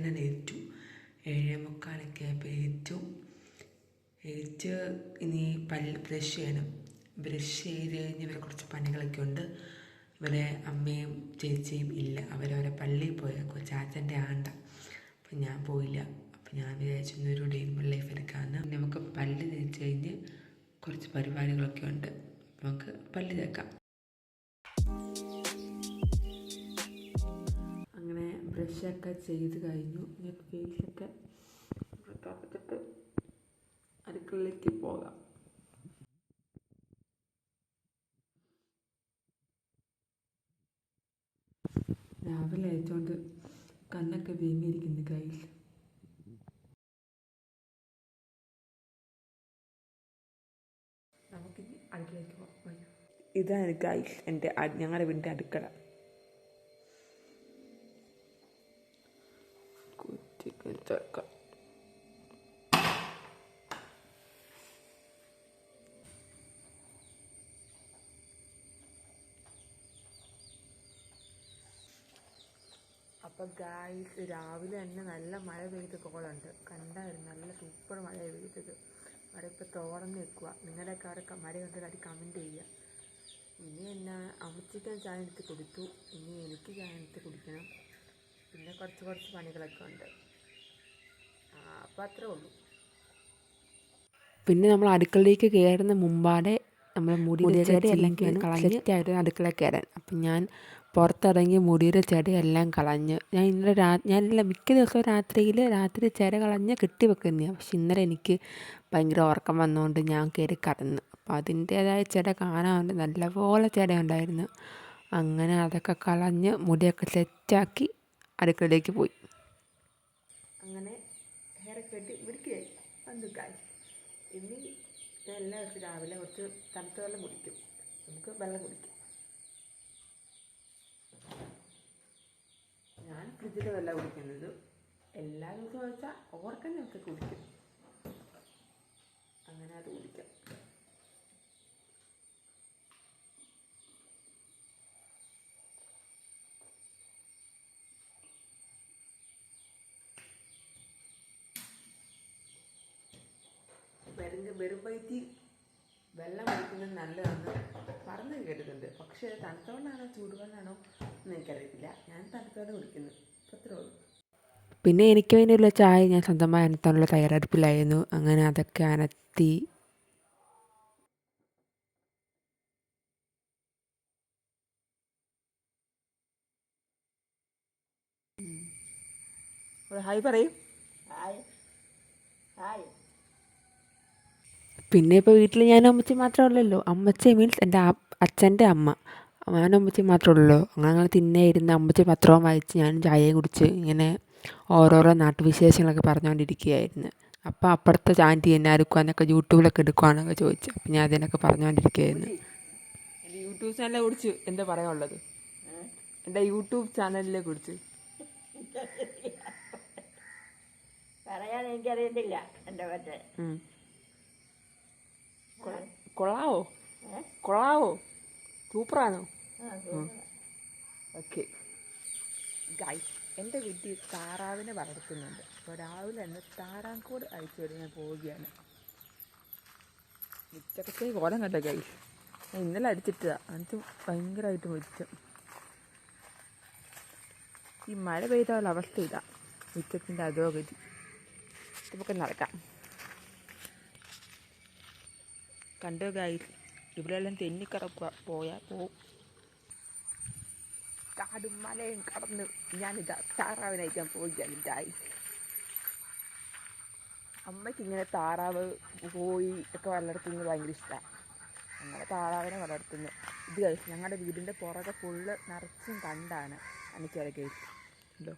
ഞാൻ ഏറ്റു. 7:45 ആയപ്പോൾ ഏറ്റു. ഇനി ബ്രഷ് ചെയ്യണം. ബ്രഷ് ചെയ്ത് കഴിഞ്ഞ് ഇവരെ കുറച്ച് പണികളൊക്കെ ഉണ്ട്. ഇവരെ അമ്മയും ചേച്ചിയും ഇല്ല, അവരവരെ പള്ളിയിൽ പോയേക്കോ, ചാച്ചൻ്റെ ആണ്ട. അപ്പം ഞാൻ പോയില്ല. അപ്പം ഞാൻ വിചാരിച്ചു ഇന്നൊരു ഡേ ഇൻ മൈ ലൈഫ് എടുക്കാമെന്ന്. നമുക്ക് പല്ല് തേച്ച് കഴിഞ്ഞ് കുറച്ച് പരിപാടികളൊക്കെ ഉണ്ട്. നമുക്ക് പല്ല് തേക്കാം. അങ്ങനെ ബ്രഷൊക്കെ ചെയ്ത് കഴിഞ്ഞു. ഞാൻ ഫേസൊക്കെ തുടച്ചിട്ട് അടുക്കളയിലേക്ക് പോകാം. രാവിലെ അയച്ചുകൊണ്ട് കണ്ണൊക്കെ വീങ്ങിയിരിക്കുന്നു കയ്യിൽ. നമുക്കിനി അടുക്കളയിലേക്ക് പോകാം. ഇതാണ് ഗൈസ് ഞങ്ങളുടെ വീടിൻ്റെ അടുക്കള. കുറ്റിക്കൽച്ചക്ക. അപ്പോൾ ഗായ്സ് രാവിലെ തന്നെ നല്ല മഴ പെയ്ത കോളുണ്ട്. കണ്ടായിരുന്നു, നല്ല സൂപ്പർ മഴ പെയ്തത്. മഴ ഇപ്പോൾ തോർന്ന് നിൽക്കുക. നിങ്ങളുടെയൊക്കെ അവിടെ മഴ കണ്ടിട്ട് അത് കമൻറ്റ് ചെയ്യുക. ഇനി എന്നാ അമ്മച്ചിക്ക് ചായ എടുത്ത് കൊടുത്തു. ഇനി എനിക്ക് ചായ എടുത്ത് കുടിക്കണം. പിന്നെ കുറച്ച് പണികളൊക്കെ ഉണ്ട്. അപ്പോൾ അത്രേ ഉള്ളൂ. പിന്നെ നമ്മൾ അടുക്കളയിലേക്ക് കയറുന്ന മുമ്പാടെ നമ്മൾ മുടിയുടെ ചെടിയെല്ലാം കളഞ്ഞ് അടുക്കള കയറാൻ. അപ്പം ഞാൻ പുറത്തിറങ്ങി മുടിയുടെ ചെടിയെല്ലാം കളഞ്ഞ് ഞാനില്ല മിക്ക ദിവസവും രാത്രി ചെടി കളഞ്ഞ് കെട്ടി വെക്കുന്നതാണ്. പക്ഷെ ഇന്നലെ എനിക്ക് ഭയങ്കര ഉറക്കം വന്നുകൊണ്ട് ഞാൻ കയറി കടന്നു. അപ്പം അതിൻ്റേതായ ചെടി കാണാനുണ്ട്, നല്ലപോലെ ചെടി ഉണ്ടായിരുന്നു. അങ്ങനെ അതൊക്കെ കളഞ്ഞ് മുടിയൊക്കെ സെറ്റാക്കി അടുക്കളയിലേക്ക് പോയി. അങ്ങനെ ഹെയർ കെട്ടി വൃത്തിയായി വന്നു ഗൈസ്. ഇനി എല്ലാ ദിവസവും രാവിലെ കുറച്ച് തണുത്ത വെള്ളം കുടിക്കും. നമുക്ക് വെള്ളം കുടിക്കാം. ഞാൻ ഫ്രിഡ്ജിലെ വെള്ളം കുടിക്കുന്നത് എല്ലാ ദിവസവും വെച്ചാൽ ഓർക്കഞ്ഞൊക്കെ കുടിക്കും. അങ്ങനെ അത് കുടിക്കാം. വെറും വയറ്റിൽ വെള്ളം കുടിക്കുന്നത് നല്ലതെന്ന് പറഞ്ഞു കേട്ടിട്ടുണ്ട്. പക്ഷേ തണുത്ത വെള്ളമാണോ ചൂടുവെള്ളമാണോ എന്ന് എനിക്കറിയത്തില്ല. ഞാൻ തണുത്ത വെള്ളം കുടിക്കുന്നു. അത്രേ ഉള്ളൂ. പിന്നെ എനിക്ക് വേണ്ടിയുള്ള ചായ ഞാൻ സ്വന്തമായി അനത്താനുള്ള തയ്യാറെടുപ്പിലായിരുന്നു. അങ്ങനെ അതൊക്കെ അനത്തി ഹായ് പറയും. പിന്നെ ഇപ്പോൾ വീട്ടിൽ ഞാനും അമ്മച്ചി മാത്രമേ ഉള്ളല്ലോ. അമ്മച്ചി മീൻസ് എൻ്റെ അച്ഛൻ്റെ അമ്മ. ഞാനും അമ്മച്ചി മാത്രമേ ഉള്ളൂ. അങ്ങനെ തിന്നെ ഇരുന്ന് അമ്മച്ചി പത്രവും വായിച്ച് ഞാനും ചായയും കുടിച്ച് ഇങ്ങനെ ഓരോരോ നാട്ടുവിശേഷങ്ങളൊക്കെ പറഞ്ഞുകൊണ്ടിരിക്കുകയായിരുന്നു. അപ്പോൾ അപ്പുറത്തെ ആൻറ്റി എന്നെ എടുക്കുവാന്നൊക്കെ യൂട്യൂബിലൊക്കെ എടുക്കുവാന്നൊക്കെ ചോദിച്ചു. അപ്പം ഞാൻ അതിനൊക്കെ പറഞ്ഞുകൊണ്ടിരിക്കുകയായിരുന്നു. എൻ്റെ യൂട്യൂബ് ചാനലിനെ കുറിച്ച് എന്താ പറയാനുള്ളത്? എൻ്റെ യൂട്യൂബ് ചാനലിനെ കുറിച്ച് പറയാൻ എനിക്കറിയത്തില്ല. എൻ്റെ മറ്റേ കൊള്ളാവോ സൂപ്പറാണോ? ഓക്കെ ഗൈസ്, എൻ്റെ വീട്ടിൽ താറാവിനെ വളർത്തുന്നുണ്ട്. അപ്പോൾ രാവിലെ തന്നെ താറാങ്കോട് അയച്ചു വരെ ഞാൻ പോവുകയാണ്. മിച്ചക്കത്തെ കോലം കണ്ട ഗൈസ്. ഞാൻ ഇന്നലെ അടിച്ചിട്ടതാണ്. അത് ഭയങ്കരമായിട്ട് മിച്ചം. ഈ മഴ പെയ്താലുള്ള അവസ്ഥ ഇതാ, മിച്ചത്തിൻ്റെ അധോഗതി. നമുക്ക് നടക്കാം. കണ്ടോ ഗൈസ്, ഇവിടെയെല്ലാം പോയാൽ പോവും. കാടും മലയും കടന്ന് ഞാനിതാ താറാവിനയക്കാൻ പോവുകയാണ് ഗൈസ്. അമ്മയ്ക്ക് ഇങ്ങനെ താറാവ് കോഴി ഒക്കെ വളർത്തുന്നത് ഭയങ്കര ഇഷ്ടമാണ്. അങ്ങനെ താറാവിനെ വളർത്തുന്നു. ഇത് ഗൈസ് ഞങ്ങളുടെ വീടിൻ്റെ പുറകെ ഫുള്ള് നിറച്ചും കണ്ടാണ്. അണിച്ചാൽ ഗൈസ് ഉണ്ടോ.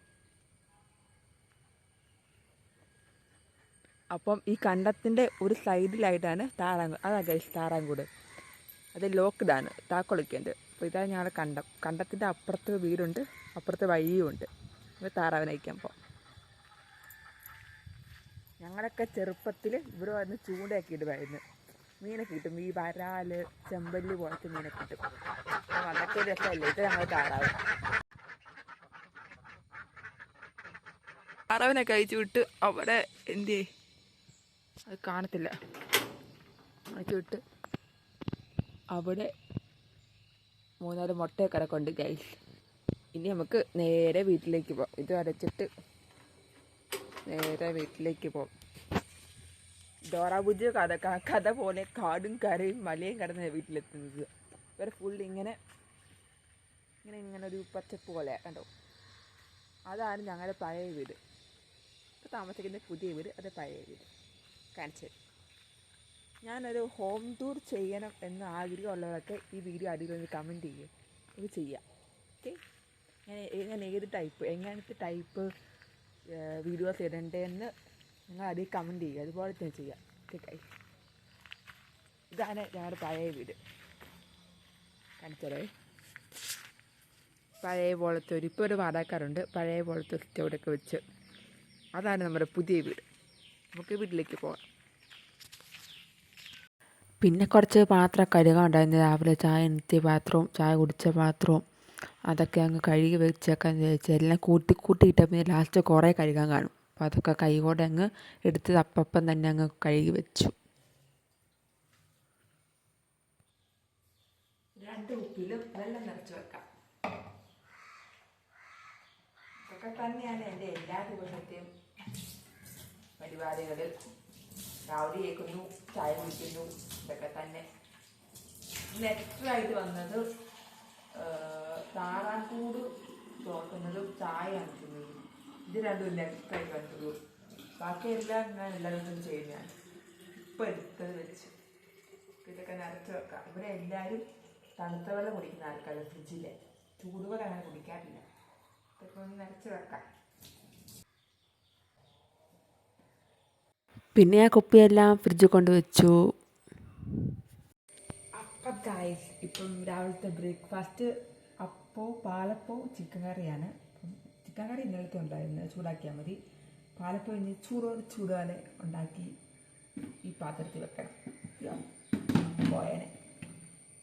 അപ്പം ഈ കണ്ടത്തിൻ്റെ ഒരു സൈഡിലായിട്ടാണ് അതാ ഗൈസ് താറാങ്കൂട്. അത് ലോക്ക്ഡാണ്, താക്കോലൊക്കെയുണ്ട്. അപ്പോൾ ഇതാണ് ഞങ്ങളുടെ കണ്ടത്തിൻ്റെ അപ്പുറത്ത് വീടുണ്ട്, അപ്പുറത്ത് വഴിയും ഉണ്ട്. അപ്പോൾ താറാവിനയക്കാൻ പോകാം. ഞങ്ങളൊക്കെ ചെറുപ്പത്തിൽ ഇവിടെ വന്ന് ചൂണ്ടയൊക്കെ ഇടുമായിരുന്നു. മീനൊക്കെ കിട്ടും. ഈ വരാൽ, ചെമ്പല്ലി പോലത്തെ മീനൊക്കെ കിട്ടും. അപ്പോൾ അതൊക്കെ രസമല്ലേ. ഇത് ഞങ്ങൾ താറാവ്. താറാവിനൊക്കെ അയച്ചു വിട്ട് അവിടെ എന്ത് അത് കാണത്തില്ല അയച്ചു വിട്ട് അവിടെ 3-4 മുട്ടയൊക്കെ കിടക്കുന്നുണ്ട് ഗൈസ്. ഇനി നമുക്ക് നേരെ വീട്ടിലേക്ക് പോകാം. ഇത് അടച്ചിട്ട് നേരെ വീട്ടിലേക്ക് പോകും. ഡോറാബുജി കഥ പോലെ കാടും കരയും മലയും കടന്ന് വീട്ടിലെത്തുന്നത്. ഇവരെ ഫുൾ ഇങ്ങനെ ഒരു പച്ചപ്പ് പോലെ കണ്ടോ. അതാണ് ഞങ്ങളുടെ പഴയ വീട്. ഇപ്പോൾ താമസിക്കുന്ന പുതിയ വീട്, അത് പഴയ വീട്. കാണിച്ചത് ഞാനൊരു ഹോം ടൂർ ചെയ്യണം എന്ന് ആഗ്രഹമുള്ളവരൊക്കെ ഈ വീഡിയോ അടിയിൽ കമൻറ്റ് ചെയ്യുക. ഇത് ചെയ്യാം. ഓക്കെ, ഞാൻ ഏത് ടൈപ്പ് എങ്ങനത്തെ ടൈപ്പ് വീഡിയോസ് ഇടണ്ടേന്ന് നിങ്ങൾ അതിൽ കമൻറ്റ് ചെയ്യുക. അതുപോലെ തന്നെ ചെയ്യാം. ഓക്കെ, ഇതാണ് ഞങ്ങളുടെ പഴയ വീട്. കാണിച്ചതേ പഴയ പോലത്തെ ഇപ്പോൾ ഒരു വാടകക്കാരുണ്ട്. പഴയ പോലത്തെ സ്റ്റോഡൊക്കെ വെച്ച് അതാണ് നമ്മുടെ പുതിയ വീട്. നമുക്ക് വീട്ടിലേക്ക് പോകാം. പിന്നെ കുറച്ച് പാത്രം കഴുകാനുണ്ടായിരുന്നു. രാവിലെ ചായ എണീറ്റിയ പാത്രവും ചായ കുടിച്ച പാത്രവും അതൊക്കെ അങ്ങ് കഴുകി വെച്ചേക്കാന്ന് വിചാരിച്ചു. എല്ലാം കൂട്ടിയിട്ട പിന്നെ ലാസ്റ്റ് കുറേ കഴുകാൻ കാണും. അപ്പോൾ അതൊക്കെ കൈകോടെ അങ്ങ് എടുത്ത് അപ്പം തന്നെ അങ്ങ് കഴുകി വെച്ചു. 2 കുപ്പിയിലും വെള്ളം നിറച്ച് വെക്കാം. ഇതൊക്കെ തന്നെയാണ് എൻ്റെ എല്ലാ ദിവസത്തെയും പരിപാടികൾ. രാവിലെ കേൾക്കുന്നു, ചായ കുടിക്കുന്നു, ഇതൊക്കെ തന്നെ. ഇന്ന് എക്സ്ട്രാ ആയിട്ട് വന്നത് താറാൻകൂട് തുറക്കുന്നതും ചായ അനക്കുന്നതും. ഇത് രണ്ടും ഇല്ല എക്സ്ട്രാ ആയിട്ട് വന്നുള്ളൂ. ബാക്കിയെല്ലാം ഞാൻ എല്ലാ ദിവസവും ചെയ്യുന്നതാണ്. ഇപ്പം എടുത്തത് വെച്ച് ഇതൊക്കെ നിറച്ച് വെക്കാം. ഇവിടെ എല്ലാവരും തണുത്ത വെള്ളം കുടിക്കുന്ന ആൾക്കാർ. ഫ്രിഡ്ജിലെ ചൂടുവെള്ളം അങ്ങനെ കുടിക്കാറില്ല. ഇതൊക്കെ ഒന്ന് നിറച്ച് വെക്കാം. പിന്നെ ആ കുപ്പിയെല്ലാം ഫ്രിഡ്ജിൽ കൊണ്ട് വെച്ചു. അപ്പം ഗൈസ്, ഇപ്പം രാവിലത്തെ ബ്രേക്ക്ഫാസ്റ്റ് അപ്പവും പാലപ്പവും ചിക്കൻ കറിയാണ്. അപ്പം ചിക്കൻ കറി ഇന്നലത്തെ ഉണ്ടായിരുന്നു, ചൂടാക്കിയാൽ മതി. പാലപ്പം ഇനി ചൂടോടെ ഉണ്ടാക്കി ഈ പാത്രത്തിൽ വെക്കണം. പോയനെ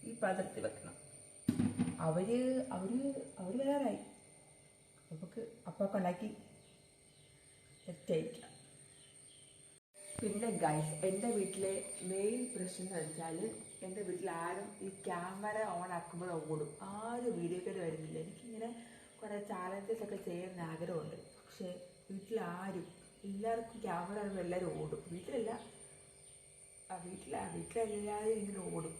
ഈ പാത്രത്തിൽ വെക്കണം. അവർ വരാറായി. നമുക്ക് അപ്പമൊക്കെ ഉണ്ടാക്കി സെറ്റായിരിക്കാം. പിന്നെ ഗൈസ്, എൻ്റെ വീട്ടിലെ മെയിൻ പ്രശ്നം എന്ന് വെച്ചാൽ എൻ്റെ വീട്ടിൽ ആരും ഈ ക്യാമറ ഓൺ ആക്കുമ്പോൾ ഓടും. ആരും വീഡിയോ കേട്ട് വരുന്നില്ല. എനിക്കിങ്ങനെ കുറേ ചാലഞ്ചസ് ഒക്കെ ചെയ്യാൻ ആഗ്രഹമുണ്ട്. പക്ഷേ വീട്ടിലാരും എല്ലാവർക്കും ക്യാമറ ആകുമ്പോൾ എല്ലാവരും ഓടും. വീട്ടിലെല്ലാവരും ഇങ്ങനെ ഓടും.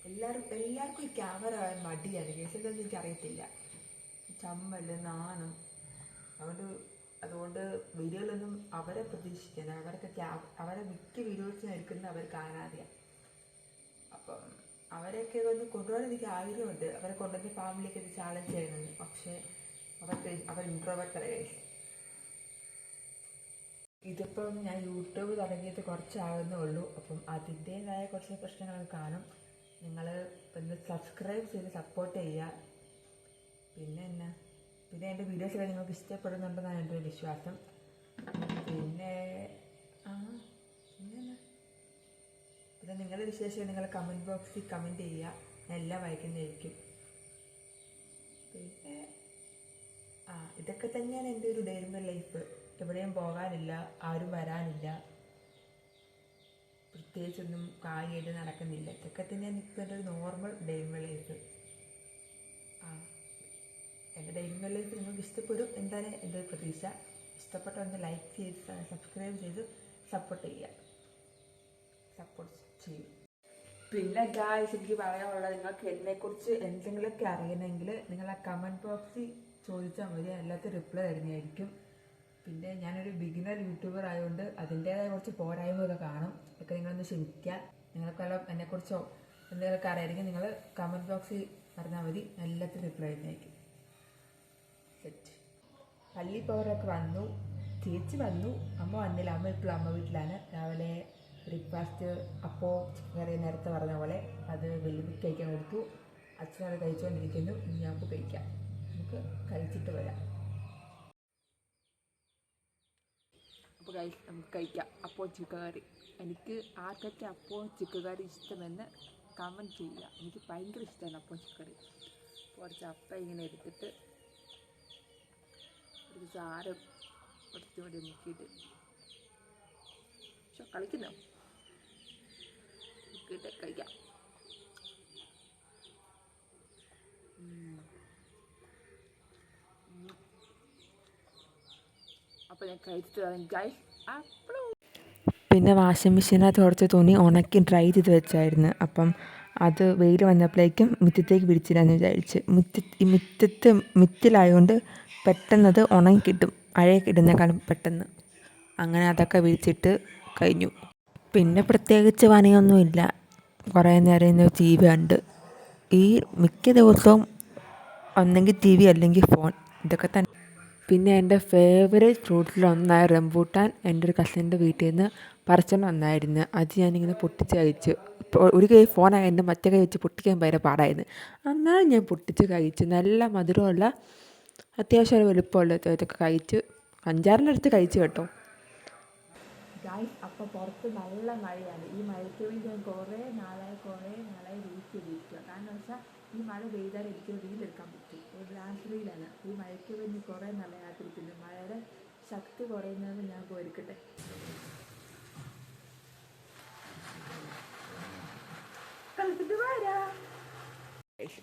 എല്ലാവർക്കും ഈ ക്യാമറ ആകാൻ മടിയാണ്. കേസെന്താണെന്ന് എനിക്കറിയത്തില്ല. ചമ്മല്, നാണം. അതുകൊണ്ട് വീഡിയോയിലൊന്നും അവരെ പ്രതീക്ഷിക്കുന്നത്. അവരെ മിക്ക വീഡിയോസിനും എടുക്കുന്നത് അവർക്ക് ആരാധിക്കാം. അപ്പം അവരെയൊക്കെ ഒന്ന് കൊണ്ടുപോകാൻ എനിക്ക് ആഗ്രഹമുണ്ട്. അവരെ കൊണ്ടുവന്ന് ഫാമിലിയൊക്കെ ഇത് ചാലഞ്ച് ചെയ്യുന്നത്. പക്ഷേ അവർ ഇൻട്രോവേർട്ടായി. ഇതിപ്പം ഞാൻ യൂട്യൂബ് തുടങ്ങിയിട്ട് കുറച്ചാകുന്നേ ഉള്ളൂ. അപ്പം അതിൻ്റേതായ കുറച്ച് പ്രശ്നങ്ങളൊക്കെ കാണും. നിങ്ങൾ ഒന്ന് സബ്സ്ക്രൈബ് ചെയ്ത് സപ്പോർട്ട് ചെയ്യുക. പിന്നെ എൻ്റെ വീഡിയോസൊക്കെ നിങ്ങൾക്ക് ഇഷ്ടപ്പെടുന്നുണ്ടെന്നാണ് എൻ്റെ ഒരു വിശ്വാസം. പിന്നെ നിങ്ങളുടെ വിശേഷം നിങ്ങൾ കമൻറ്റ് ബോക്സിൽ കമൻറ്റ് ചെയ്യുക. ഞാൻ എല്ലാം വായിക്കുന്നതായിരിക്കും. പിന്നെ ഇതൊക്കെ തന്നെയാണ് എൻ്റെ ഒരു ഡേ ഇൻ മൈ ലൈഫ്. എവിടെയും പോകാനില്ല, ആരും വരാനില്ല, പ്രത്യേകിച്ചൊന്നും കാര്യമായിട്ട് നടക്കുന്നില്ല. ഇതൊക്കെ തന്നെയാണ് ഇപ്പോൾ എൻ്റെ ഒരു normal day in my life. എൻ്റെ ഡേ ഇൻ മൈ ലൈഫ് നിങ്ങൾക്ക് ഇഷ്ടപ്പെടും എന്താണ് എൻ്റെ ഒരു പ്രതീക്ഷ. ഇഷ്ടപ്പെട്ട ഒന്ന് ലൈക്ക് ചെയ്ത് സബ്സ്ക്രൈബ് ചെയ്ത് സപ്പോർട്ട് ചെയ്യും. പിന്നെ ഗായ്സ്, എനിക്ക് പറയാനുള്ളത്, നിങ്ങൾക്ക് എന്നെക്കുറിച്ച് എന്തെങ്കിലുമൊക്കെ അറിയണമെങ്കിൽ നിങ്ങൾ ആ കമൻറ്റ് ബോക്സിൽ ചോദിച്ചാൽ മതി. എല്ലാത്തും റിപ്ലൈ തരുന്നതായിരിക്കും. പിന്നെ ഞാനൊരു ബിഗിനർ യൂട്യൂബർ ആയതുകൊണ്ട് അതിൻ്റേതായ കുറച്ച് പോരായ്മയൊക്കെ കാണും. ഒക്കെ നിങ്ങളൊന്ന് ക്ഷമിക്കുക. നിങ്ങൾക്കെല്ലാം എന്നെക്കുറിച്ചോ എന്തെങ്കിലുമൊക്കെ അറിയാമെങ്കിൽ നിങ്ങൾ കമൻറ്റ് ബോക്സിൽ പറഞ്ഞാൽ മതി. എല്ലാത്തിനും റിപ്ലൈ തരുന്നതായിരിക്കും. സെറ്റ്. പള്ളി പവറൊക്കെ വന്നു. ചേച്ചി വന്നു, അമ്മ വന്നില്ല. അമ്മ ഇപ്പോഴും അമ്മ വീട്ടിലാണ്. രാവിലെ ബ്രേക്ക്ഫാസ്റ്റ് അപ്പോൾ ചിക്കൻ കറി നേരത്തെ പറഞ്ഞ പോലെ അത് വെല്ലുവിളിക്ക് കഴിക്കാൻ കൊടുത്തു. അച്ഛനത് കഴിച്ചുകൊണ്ടിരിക്കുന്നു. ഇനി ഞങ്ങൾക്ക് കഴിക്കാം. നമുക്ക് കഴിച്ചിട്ട് വരാം. അപ്പോൾ നമുക്ക് കഴിക്കാം അപ്പോൾ ചിക്കൻ കറി. എനിക്ക് ആർക്കൊക്കെ അപ്പോൾ ചിക്കൻ കറി ഇഷ്ടമെന്ന് കമൻറ്റ് ചെയ്യുക. എനിക്ക് ഭയങ്കര ഇഷ്ടമാണ് അപ്പോൾ ചിക്കൻ കറി. കുറച്ച് അപ്പം ഇങ്ങനെ എടുത്തിട്ട് ഒരു ചാരം കുറച്ചും കൂടി മുക്കിയിട്ട് പക്ഷെ കളിക്കുന്നോ മുക്കിയിട്ട് കഴിക്കാം. അപ്പോൾ ഞാൻ കഴിച്ചിട്ട് പറയാം ഗൈസ്. പിന്നെ വാഷിംഗ് മെഷീനകത്ത് കുറച്ച് തുണി ഉണക്കി ഡ്രൈ ചെയ്ത് വെച്ചായിരുന്നു. അപ്പം അത് വെയിൽ വന്നപ്പോഴേക്കും മുറ്റത്തേക്ക് വിരിച്ചിടാന്ന് വിചാരിച്ച്. മുറ്റിലായതുകൊണ്ട് പെട്ടെന്നത് ഉണങ്ങി കിട്ടും, അഴയൊക്കെ ഇടുന്നേക്കാളും പെട്ടെന്ന്. അങ്ങനെ അതൊക്കെ വിരിച്ചിട്ട് കഴിഞ്ഞു. പിന്നെ പ്രത്യേകിച്ച് പണിയൊന്നുമില്ല. കുറേ നേരം ഇന്ന് ടി വി കണ്ട്. ഈ മിക്ക ദിവസവും ഒന്നെങ്കിൽ ടി വി അല്ലെങ്കിൽ ഫോൺ, ഇതൊക്കെ തന്നെ. പിന്നെ എൻ്റെ ഫേവറേറ്റ് ഫ്രൂട്ട്സിലൊന്നായ റംബൂട്ടാൻ എൻ്റെ ഒരു കസിൻ്റെ വീട്ടിൽ നിന്ന് പറിച്ചോണ്ട് വന്നായിരുന്നു. അത് ഞാനിങ്ങനെ പൊട്ടിച്ച് കഴിച്ചു. ഇപ്പോൾ ഒരു കൈ ഫോണായി എൻ്റെ മറ്റേ കൈ വെച്ച് പൊട്ടിക്കാൻ ഭയങ്കര പാടായിരുന്നു. എന്നാലും ഞാൻ പൊട്ടിച്ച് കഴിച്ചു. നല്ല മധുരമുള്ള അത്യാവശ്യം ഒരു വലുപ്പമുള്ള ഇതൊക്കെ കഴിച്ച് 5-6 എടുത്ത് കഴിച്ചു കേട്ടോ. അപ്പോൾ പുറത്ത് നല്ല മഴയാണ്. ഈ മഴയ്ക്ക് വേണ്ടി ഞാൻ കുറേ നാളായി വീട്ടിലിരിക്കുക. കാരണം വെച്ചാൽ ഈ മഴ പെയ്താൽ എനിക്ക് റീലെടുക്കാൻ പറ്റും. ഒരു ഡാൻസ് റീലാണ്. ഈ മഴയ്ക്ക് വേണ്ടി കുറേ നല്ല കാത്തിരിക്കുന്നു. മഴയുടെ ശക്തി കുറയുന്നത് ഞാൻ പോയിരിക്കട്ടെ.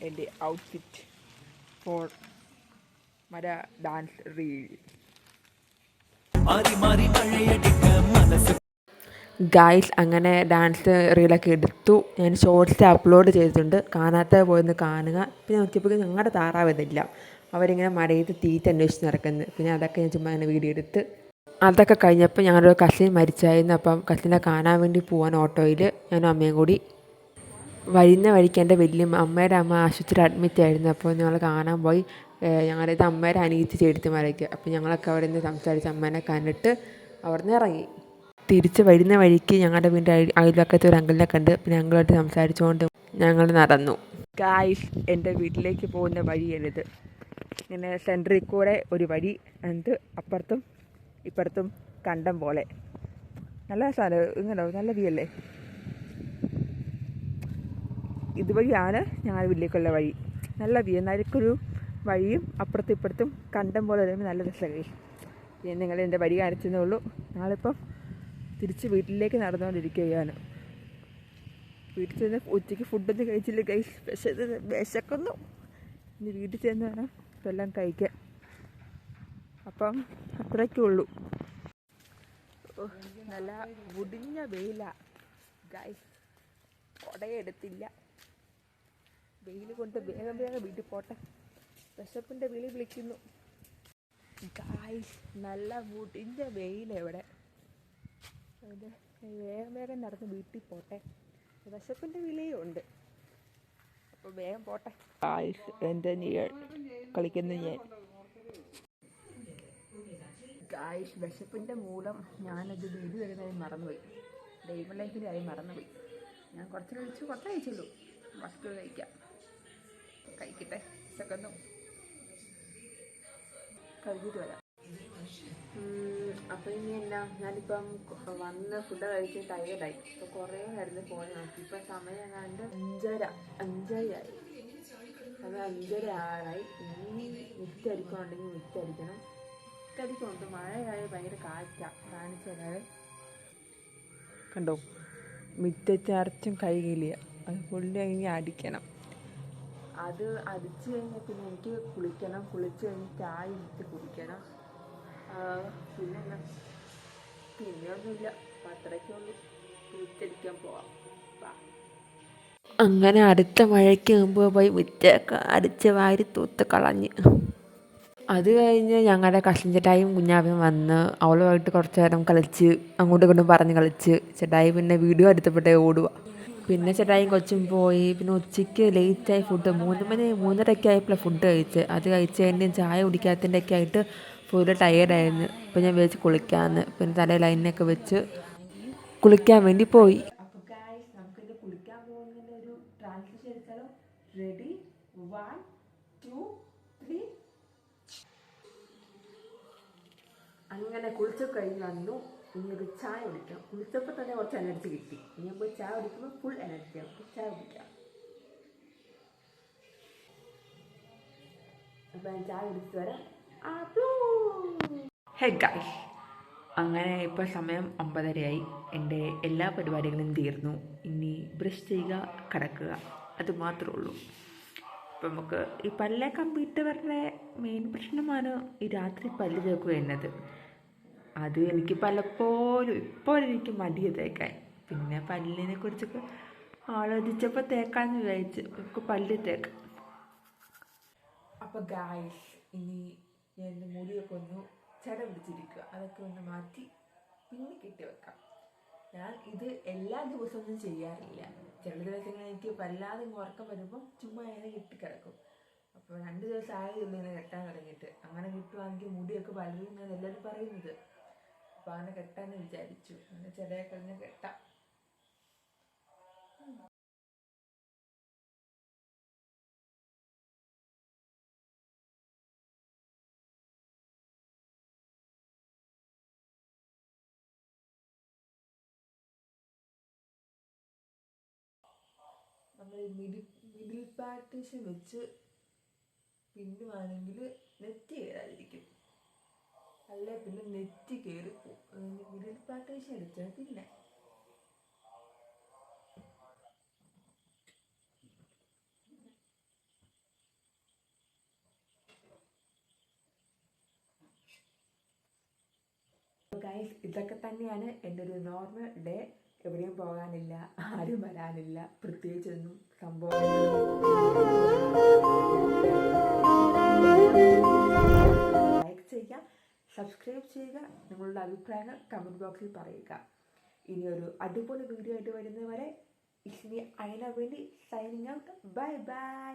എൻ്റെ ഔട്ട്ഫിറ്റ് ഫോർ മഴ ഡാൻസ് റീൽ. ഗായ്സ് അങ്ങനെ ഡാൻസ് റീലൊക്കെ എടുത്തു. ഞാൻ ഷോർട്സ് അപ്ലോഡ് ചെയ്തിട്ടുണ്ട്, കാണാത്ത പോയെന്ന് കാണുക. പിന്നെ നോക്കിയപ്പോൾ ഞങ്ങളുടെ താറാവതില്ല, അവരിങ്ങനെ മഴയത്ത് തീറ്റ അന്വേഷിച്ച് നടക്കുന്നത്. പിന്നെ അതൊക്കെ ഞാൻ ചുമ്മാ അങ്ങനെ വീഡിയോ എടുത്ത്. അതൊക്കെ കഴിഞ്ഞപ്പോൾ ഞങ്ങളുടെ ഒരു കസിൻ മരിച്ചായിരുന്നു. അപ്പം കസിനെ കാണാൻ വേണ്ടി പോകാൻ ഓട്ടോയിൽ ഞാനും അമ്മയും കൂടി. വരുന്ന വഴിക്ക് എൻ്റെ അമ്മയുടെ അമ്മ ആശുപത്രി അഡ്മിറ്റ് ആയിരുന്നു. അപ്പോൾ ഞങ്ങൾ കാണാൻ പോയി. ഞങ്ങളുടെ അമ്മയുടെ അനിയത്തി ചേട്ടത്തിമാരൊക്കെ. അപ്പോൾ ഞങ്ങളൊക്കെ അവിടെ നിന്ന് സംസാരിച്ച് അമ്മേനെ കണ്ടിട്ട് അവിടെ നിന്ന് ഇറങ്ങി. തിരിച്ച് വരുന്ന വഴിക്ക് ഞങ്ങളുടെ വീടിൻ്റെ അയൽവക്കത്തെ ഒരു അങ്കിളിനെ കണ്ട്. പിന്നെ അങ്കിളായിട്ട് സംസാരിച്ചുകൊണ്ട് ഞങ്ങൾ നടന്നു. ഗായ്സ്, എൻ്റെ വീട്ടിലേക്ക് പോകുന്ന വഴിയാണിത്. ഇങ്ങനെ സെൻറ്ററിൽ കൂടെ ഒരു വഴി, എന്നിട്ട് അപ്പുറത്തും ഇപ്പുറത്തും കണ്ടം പോലെ. നല്ല സ്ഥലം, ഇങ്ങനെ നല്ല വ്യൂ അല്ലേ. ഇതുവഴിയാണ് ഞങ്ങളുടെ വീട്ടിലേക്കുള്ള വഴി. നല്ല വ്യൂ, നടുക്കൊരു വഴിയും അപ്പുറത്തും ഇപ്പുറത്തും കണ്ടം പോലെ വരുമ്പോൾ നല്ല രസമായി. പിന്നെ നിങ്ങൾ എൻ്റെ വഴി കാണിച്ചതേ ഉള്ളൂ. ഞങ്ങളിപ്പം തിരിച്ച് വീട്ടിലേക്ക് നടന്നുകൊണ്ടിരിക്കുകയാണ്. വീട്ടിൽ ചെന്ന് ഉച്ചയ്ക്ക് ഫുഡൊന്നും കഴിച്ചില്ല ഗൈസ്. പക്ഷേ വിശക്കുന്നു. ഇനി വീട്ടിൽ ചെന്ന് വേണം ഇപ്പം എല്ലാം കഴിക്കാൻ. അപ്പം അത്രയ്ക്കേ ഉള്ളൂ. നല്ല മുടിഞ്ഞ വെയിലാണ് ഗൈസ്. കൊടയെടുത്തില്ല. വെയിൽ കൊണ്ട് വേഗം വീട്ടിൽ പോട്ടെ. വിശപ്പിൻ്റെ വിളി വിളിക്കുന്നു ഗൈസ്. നല്ല മുടിഞ്ഞ വെയിലെവിടെ. വേഗം നടന്ന് വീട്ടിൽ പോട്ടെ. വിശപ്പിൻ്റെ വിലയും ഉണ്ട്. അപ്പോൾ വേഗം പോട്ടെ. ഗൈസ്, എൻ്റെ കളിക്കുന്നു ഞാൻ. ഗൈസ്, വിശപ്പിൻ്റെ മൂലം ഞാനത് ഇത് വരുന്നതായി മറന്നുപോയി. ഡെയിമ ലൈഫിൻ്റെ ആയി മറന്നുപോയി. ഞാൻ കുറച്ച് കഴിച്ചുള്ളൂ. ഭക്ഷണം കഴിക്കട്ടെ. സെക്കൻഡും കഴിഞ്ഞിട്ട് വരാം. അപ്പോൾ ഇനി എന്നാ, ഞാനിപ്പം വന്ന് ഫുഡ് കഴിച്ച് ടയേർഡായി. ഇപ്പോൾ കുറേ നേരത്തെ ഫോൺ നോക്കി. ഇപ്പം സമയം ഏതാണ്ട് 5:30 സമയം 5:30 ആയി. ഇനി മിറ്റടിക്കണമെങ്കിൽ മിറ്റടിക്കണം. മിറ്റടിക്കുന്നുണ്ട്. മഴയായ ഭയങ്കര കാണിച്ചാൽ കണ്ടോ, മിറ്റത്ത് അരച്ചും കഴുകിയില്ല. അത് പുള്ളി കഴിഞ്ഞ് അടിക്കണം. അത് അടിച്ചു കഴിഞ്ഞാൽ പിന്നെ എനിക്ക് കുളിക്കണം. കുളിച്ച് കഴിഞ്ഞ് ചായ ഇട്ട് കുടിക്കണം. പിന്നെയൊന്നുമില്ല. അത്രയ്ക്കുള്ളൂ. കുളിച്ചടിക്കാൻ പോവാം. അങ്ങനെ അടുത്ത മഴയ്ക്ക് മുമ്പ് പോയി മുറ്റൊക്കെ അടിച്ച് വാരി തൂത്ത് കളഞ്ഞ്. അത് കഴിഞ്ഞ് ഞങ്ങളുടെ കസിൻ ചേട്ടായും കുഞ്ഞാവയും വന്ന് അവളുമായിട്ട് കുറച്ച് നേരം കളിച്ച് അങ്ങോട്ടും ഇങ്ങോട്ടും പറഞ്ഞ് കളിച്ച്. ചേട്ടായി പിന്നെ വീഡിയോ എടുത്തപ്പോഴേ ഓടുക. പിന്നെ ചേട്ടായും കൊച്ചും പോയി. പിന്നെ ഉച്ചയ്ക്ക് ലേറ്റായി ഫുഡ് 3:30 ആയപ്പോഴാണ് ഫുഡ് കഴിച്ച്. അത് കഴിച്ചതിൻ്റെയും ചായ കുടിക്കാത്തതിൻ്റെ ഒക്കെ ആയിട്ട് ഫുള്ള് ടയേർഡായിരുന്നു. അപ്പോൾ ഞാൻ വിചാരിച്ച് കുളിക്കാമെന്ന്. പിന്നെ തലയിൽ ലൈനൊക്കെ വെച്ച് കുളിക്കാൻ വേണ്ടി പോയി. അപ്പോൾ ഗൈസ്, നമുക്കിത് കുളിക്കാൻ പോകുന്നതിൻ്റെ ഒരു ട്രാൻസിഷൻ എടുത്താലോ. റെഡി, 1 2 3. അങ്ങനെ കുളിച്ചൊക്കെ കഴിഞ്ഞ് വന്നു. ഇനി ഒരു ചായ കുടിക്കാം. കുളിച്ചപ്പോൾ തന്നെ കുറച്ച് എനർജി കിട്ടി. ഇനി പോയി ചായ കുടിക്കുമ്പോൾ ഫുൾ എനർജിയാണ്. ചായ കുടിക്കാം. അപ്പം ഞാൻ ചായ കുടിച്ചിട്ട് വരാം. ഹേ ഗായ്സ്, അങ്ങനെ ഇപ്പോൾ സമയം 9:30 എൻ്റെ എല്ലാ പരിപാടികളും തീർന്നു. ഇനി ബ്രഷ് ചെയ്യുക, കിടക്കുക, അത് മാത്രമേ ഉള്ളൂ. ഇപ്പം നമുക്ക് ഈ പല്ല് കമ്പ്യൂട്ടറിൻ്റെ മെയിൻ പ്രശ്നമാണ് ഈ രാത്രി പല്ല് തേക്കുക എന്നത്. അത് എനിക്ക് പലപ്പോഴും ഇപ്പോൾ എനിക്ക് മടിയ തേക്കാൻ. പിന്നെ പല്ലിനെ കുറിച്ചൊക്കെ ആലോചിച്ചപ്പോൾ തേക്കാമെന്ന് വിചാരിച്ചു. നമുക്ക് പല്ല് തേക്കാം. അപ്പോൾ ഗായ്സ്, ഇനി ഞാൻ എൻ്റെ മുടിയൊക്കെ ഒന്ന് ചട പിടിച്ചിരിക്കുക, അതൊക്കെ ഒന്ന് മാറ്റി പിന്നെ കെട്ടി വെക്കാം. ഞാൻ ഇത് എല്ലാ ദിവസമൊന്നും ചെയ്യാറില്ല. ചില ദിവസങ്ങളിൽ എനിക്ക് വല്ലാതെ ഉറക്കം വരുമ്പം ചുമ്മാ ഇങ്ങനെ കെട്ടിക്കിടക്കും. അപ്പോൾ 2 ദിവസം ആയതുള്ളൂ ഇങ്ങനെ കെട്ടാൻ തുടങ്ങിയിട്ട്. അങ്ങനെ കിട്ടുവാണെങ്കിൽ മുടിയൊക്കെ വളരും എന്നാണ് എല്ലാവരും പറയുന്നത്. അപ്പോൾ അങ്ങനെ കെട്ടാന്ന് വിചാരിച്ചു. അങ്ങനെ ചെടയൊക്കെ കഴിഞ്ഞ് കെട്ടാം. നമ്മൾ മിഡിൽ പാർട്ടീഷൻ വെച്ച് പിന്നുവാണെങ്കിൽ നെറ്റ് കയറാതിരിക്കും, അല്ലെ പിന്നെ നെറ്റ് കയറിപ്പോവും. മിഡിൽ പാർട്ടീഷൻ എടുത്താൽ പിന്നെ ഗൈസ്, ഇതൊക്കെ തന്നെയാണ് എൻ്റെ ഒരു നോർമൽ ഡേ. എവിടെയും പോകാനില്ല, ആരും വരാനില്ല, പ്രത്യേകിച്ചൊന്നും സംഭവം. ലൈക്ക് ചെയ്യുക, സബ്സ്ക്രൈബ് ചെയ്യുക, നിങ്ങളുടെ അഭിപ്രായങ്ങൾ കമൻറ്റ് ബോക്സിൽ പറയുക. ഇനി ഒരു അടിപൊളി വീഡിയോ ആയിട്ട് വരുന്നവരെ ഇറ്റ്സ് മീ അയന വേണ്ടി സൈനിങ് ഔട്ട്. Bye bye.